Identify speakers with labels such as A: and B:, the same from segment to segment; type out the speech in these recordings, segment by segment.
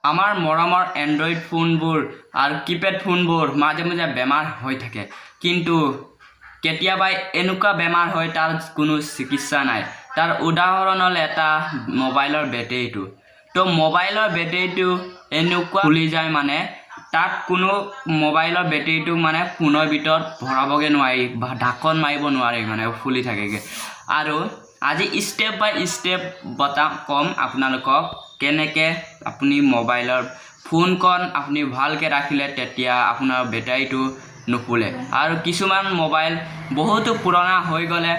A: আমাৰ মৰমৰ এন্ড্ৰইড ফোনবোৰ আৰু কিপ্যাড ফোনবোৰ মাজে মাজে বেমাৰ হৈ থাকে কিন্তু কেতিয়াবা এনেকুৱা বেমাৰ হয় তাৰ কোনো চিকিৎসা নাই তাৰ উদাহৰণ হ'ল এটা মোবাইলৰ বেটাৰীটো তো মোবাইলৰ বেটাৰীটো এনেকুৱা ফুলি যায় মানে তাত কোনো মোবাইলৰ বেটাৰীটো মানে ফোনৰ ভিতৰত ভৰাবগে নোৱাৰি বা ঢাকন মাৰিব নোৱাৰি মানে ফুলি থাকেগে আৰু আজি স্টেপ বাই স্টেপ বতাম কম আপোনালোকক কেনেকে আপুনি মোবাইলৰ ফোনখন আপুনি ভালকে ৰাখিলে তেতিয়া আপোনাৰ বেটাৰীটো নুফুলে আৰু কিছুমান মোবাইল বহুতো পুৰণা হৈ গলে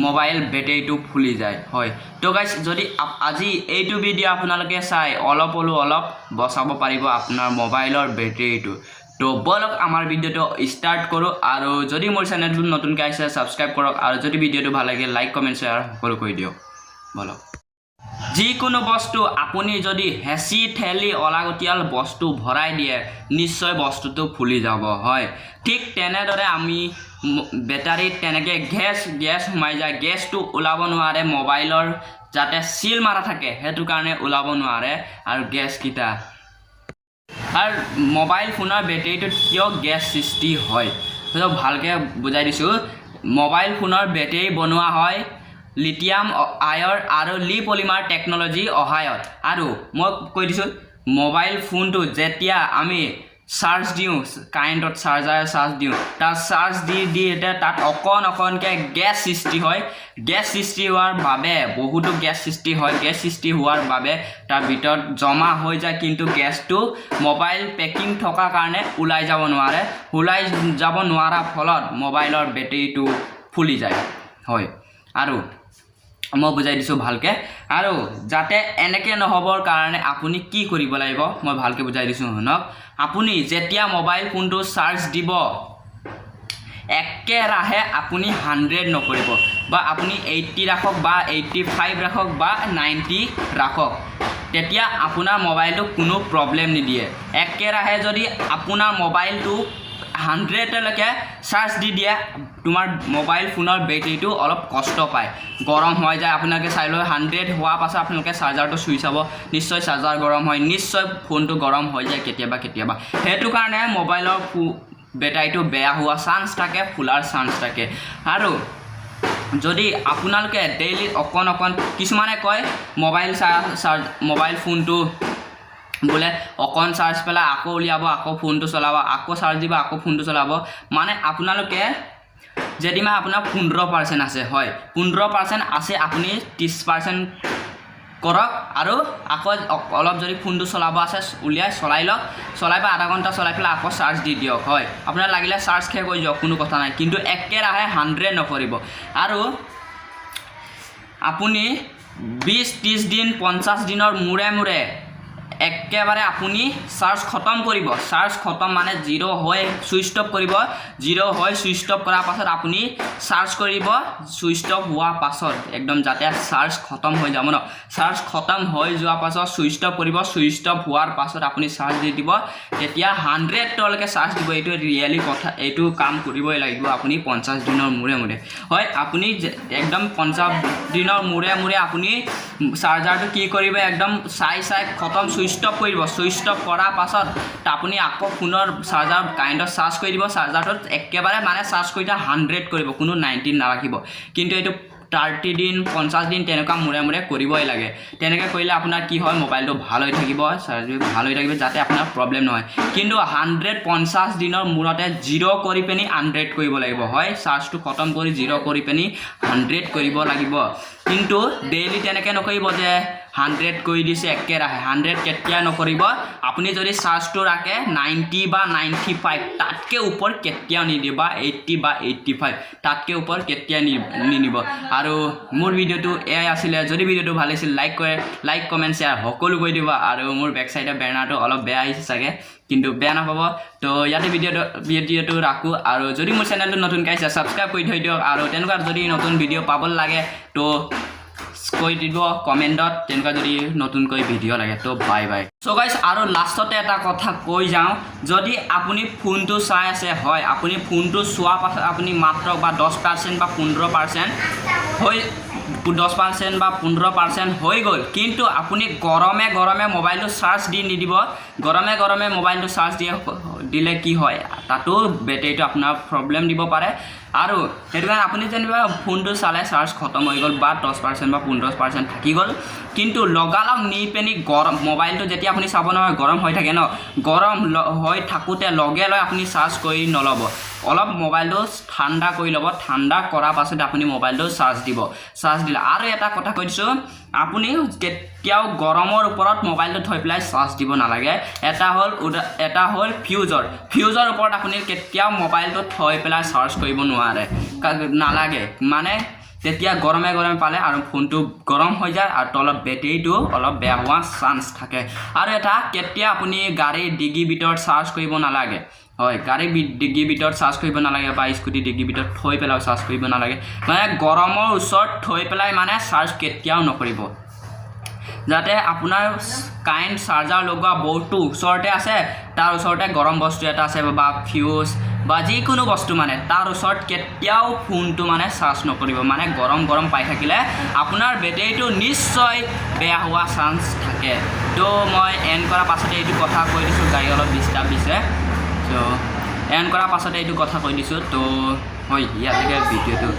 A: মোবাইল বেটাৰীটো ফুলি যায় হয় তো গাইস যদি আজি এইটো ভিডিও আপোনালোকে চাই অলপ বচাব পাৰিব আপোনাৰ মোবাইলৰ বেটাৰীটো তো বলক আমাৰ ভিডিওটো স্টাৰ্ট কৰো আৰু যদি মোৰ চেনেলটো নতুনকৈ আছে সাবস্ক্ৰাইব কৰক আৰু যদি ভিডিওটো ভাল লাগে লাইক কমেন্ট শেয়াৰ সকলো কৰি দিয়ক বলক যিকোনো বস্তু আপুনি যদি হেঁচি ঠেলি অলাগতিয়াল বস্তু ভৰাই দিয়ে নিশ্চয় বস্তুটো ফুলি যাব হয় ঠিক তেনেদৰে আমি বেটাৰীত তেনেকে গ্যাস সোমাই যায় গ্যাসটো ওলাব নোৱাৰে মোবাইলৰ যাতে সিল মাৰা থাকে হেতু কাৰণে ওলাব নোৱাৰে আৰু গ্যাস কিটা আৰু মোবাইল ফোনৰ বেটাৰীটো কিয় গ্যাস সৃষ্টি হয় তো ভালকে বুজাই দিছো মোবাইল ফোনৰ বেটাৰী বনোৱা হয় লিথিয়াম আয়ৰ আৰু লি পলিমাৰ টেকনলজি অহায়ত আৰু মই কৈ দিছো মোবাইল ফোনটো যেতিয়া আমি চাৰ্জ দিও কাৰেণ্টত চাৰ্জ দিও তাৰ চাৰ্জ দি এটা তাত অকনকে গ্যাস সৃষ্টি হয় গ্যাস সৃষ্টি হোৱাৰ বাবে বহুতো গ্যাস সৃষ্টি হয় গ্যাস সৃষ্টি হোৱাৰ বাবে তাৰ ভিতৰত জমা হৈ যায় কিন্তু গ্যাসটো মোবাইল পেকিং থকা কাৰণে উলাই যাব নোৱাৰা ফলত মোবাইলৰ বেটাৰীটো ফুলি যায় হয় আৰু মই বুজাই দিছো ভালকে আৰু যাতে এনেকে নহবৰ কাৰণে আপুনি কি কৰিব লাগিব মই ভালকে বুজাই দিছো হনক আপুনি যেতিয়া মোবাইল ফোনটো চাৰ্জ দিব একেৰাহে আপুনি 100 নকৰিব বা আপুনি 80 ৰাখক বা 85 ৰাখক বা 90 ৰাখক তেতিয়া আপোনাৰ মোবাইলটো কোনো প্ৰবলেম নিদিয়ে একেৰাহে যদি আপোনাৰ মোবাইলটো 100 লৈকে চাৰ্জ দি দিয়া তোমাৰ মোবাইল ফোনৰ বেটাৰীটো অলপ কষ্ট পায় গৰম হৈ যায় আপোনালোকে চাই লয় 100 হোৱা পাছত আপোনালোকে চাৰ্জাৰটো চুই চাব নিশ্চয় চাৰ্জাৰ গৰম হয় নিশ্চয় ফোনটো গৰম হৈ যায় কেতিয়াবা হেতু কাৰণে মোবাইলৰ বেটাৰীটো বেয়া হোৱা চান্স থাকে ফুলাৰ চান্স থাকে আৰু যদি আপোনালোকে ডেইলি অকন কিছুমানে কয় মোবাইল ফোনটো बोले अकन चार्ज पेला आको उलियाब आको फोन तो चलाब आको चार्ज दिबा आको फोन तो चलाब माने आपनालोके जेदिमा आपना 15% আছে হয় 15% আছে আপুনি 30% কৰক আৰু আকৌ অলপ যদি ফোনটো চলাব আছে উলিয়াই চলাইবা আধা ঘন্টা চলাই পেলা আকৌ চাৰ্জ দি দিয়ক হয় আপোনাৰ লাগিলে চাৰ্জ খে গৈ যাওক কোনো কথা নাই কিন্তু একেৰাহে 100 নকৰিব আৰু আপুনি 20-30 দিন 50 দিনৰ মুৰে একেবাৰে আপুনি চাৰ্জ খতম কৰিব চাৰ্জ খতম মানে 0 হয় সুইচ অফ কৰিব 0 হয় সুইচ অফ কৰাৰ পাছত আপুনি চাৰ্জ কৰিব সুইচ অফ হোৱা পাছত একদম যাতে চাৰ্জ খতম হৈ যাব ন চাৰ্জ খতম হৈ যোৱা পাছত সুইচ অফ কৰিব সুইচ অফ হোৱাৰ পাছত আপুনি চাৰ্জ দি দিব তেতিয়া 100 টলকে চাৰ্জ দিব এইটো ৰিয়েলি কথা এইটো কাম কৰিবই লাগিব আপুনি 50 দিনৰ মুৰে হয় আপুনি একদম 50 দিনৰ মুৰে আপুনি চাৰ্জাৰটো কি কৰিব একদম চাই খতম সুইচ অফ কৰিব সুইচ অফ কৰাৰ পাছত আপুনি আকৌ ফোনৰ চাৰ্জাৰ কাইন্ডত চাৰ্জ কৰি দিব চাৰ্জাৰটো একেবাৰে মানে চাৰ্জ কৰিটা 100 কৰিব কোনো 90 নাৰাখিব কিন্তু এটো 30 দিন 50 দিন তেনেকা মুৰে কৰিবই লাগে তেনেকা কৰিলে আপোনাৰ কি হয় মোবাইলটো ভাল হৈ থাকিব চাৰ্জ ভাল হৈ থাকিব যাতে আপোনাৰ প্ৰবলেম নহয় কিন্তু 150 দিনৰ মুৰতে 0 কৰি পেনি 100 কৰিব লাগিব হয় চাৰ্জটো খতম কৰি 0 কৰি পেনি 100 কৰিব লাগিব কিন্তু ডেইলি তেনেকে নকৰিব যে 100 কৰি দিছে একেৰাহে 100 কেতিয়া নকৰিব আপুনি যদি চাৰ্জটো ৰাখে 90 বা 95 তাতকে ওপৰ কেতিয়া নিদিব 80 বা 85 তাতকে ওপৰ কেতিয়া নিনিব আৰু মোৰ ভিডিওটো এ আছিল যদি ভিডিওটো ভাল আছিল লাইক কমেন্ট শেয়াৰ সকলো কৰি দিব আৰু মোৰ বেক সাইডে বেনাৰটো অলপ বেয়া আহিছে চাগে কিন্তু বেয়া নাপাব তো ইয়াতে ভিডিওটো ৰাখো আৰু যদি মোৰ চেনেলটো নতুন কাইছে সাবস্ক্ৰাইব কৰি থৈ দিয়ক আৰু তেনেকুৱা যদি নতুন ভিডিও পাবল লাগে তো কৈ দিব কমেন্টত তেনেকা যদি নতুন কৈ ভিডিও লাগে তো বাই সো গাইস আৰু লাষ্টতে এটা কথা কৈ যাও যদি আপুনি ফোনটো চাই আছে হয় আপুনি ফোনটো চোৱা পাছত আপুনি মাত্ৰ বা 10% বা 15% হৈ 10% বা 15% হৈ গ'ল কিন্তু আপুনি গৰমে মোবাইলটো চাৰ্জ দি নিদিব গৰমে মোবাইলটো চাৰ্জ দিলে কি হয় তাতো বেটাৰীটো আপোনাৰ প্ৰব্লেম দিব পাৰে আৰু সেইটো কাৰণে আপুনি যেনিবা ফোনটো চালে চাৰ্জ খতম হৈ গ'ল বা 10% বা 15% থাকি গ'ল কিন্তু লগালগ নি পেনি মোবাইলটো যেতিয়া আপুনি চাব নহয় গৰম হৈ থাকে ন গৰম হৈ থাকোঁতে লগে আপুনি চাৰ্জ কৰি নল'ব অলপ মোবাইলটো ঠাণ্ডা কৰি ল'ব ঠাণ্ডা কৰাৰ পাছত আপুনি মোবাইলটো চাৰ্জ দিব চাৰ্জ দিলে আৰু এটা কথা কৈ দিছোঁ আপুনি কেতিয়াও গৰমৰ ওপৰত মোবাইলটো থৈ পেলাই চাৰ্জ দিব নালাগে এটা হ'ল ফিউজৰ ওপৰত আপুনি কেতিয়াও মোবাইলটো থৈ পেলাই চাৰ্জ কৰিব নালাগে মানে তেতিয়া গৰমে পালে আৰু ফোনটো গৰম হৈ যায় আৰু তলত বেটাৰীটো অলপ বেয়া হোৱা চান্স থাকে আৰু এটা কেতিয়া আপুনি গাড়ীৰ ডিগি ভিতৰত চাৰ্জ কৰিব নালাগে হয় গাড়ীৰ ডিগি ভিতৰত চাৰ্জ কৰিব নালাগে বা স্কুটি ডিগি ভিতৰত থৈ পেলাই চাৰ্জ কৰিব নালাগে মানে গৰমৰ ওচৰত থৈ পেলাই মানে চাৰ্জ কেতিয়াও নকৰিব যাতে আপোনাৰ কাৰেণ্ট চাৰ্জাৰ লগোৱা বৰ্ডটো ওচৰতে আছে তাৰ ওচৰতে গৰম বস্তু এটা আছে বা ফিউজ বা যিকোনো বস্তু মানে তাৰ ওচৰত কেতিয়াও ফোনটো মানে চাৰ্জ নকৰিব মানে গৰম পাই থাকিলে আপোনাৰ বেটাৰীটো নিশ্চয় বেয়া হোৱা চান্স থাকে তো মই এণ্ড কৰাৰ পাছতে এইটো কথা কৈ দিছোঁ গাড়ী অলপ ডিষ্টাৰ্ব দিছে তো এণ্ড কৰাৰ পাছতে এইটো কথা কৈ দিছোঁ তো হয় ইয়ালৈকে ভিডিঅ'টো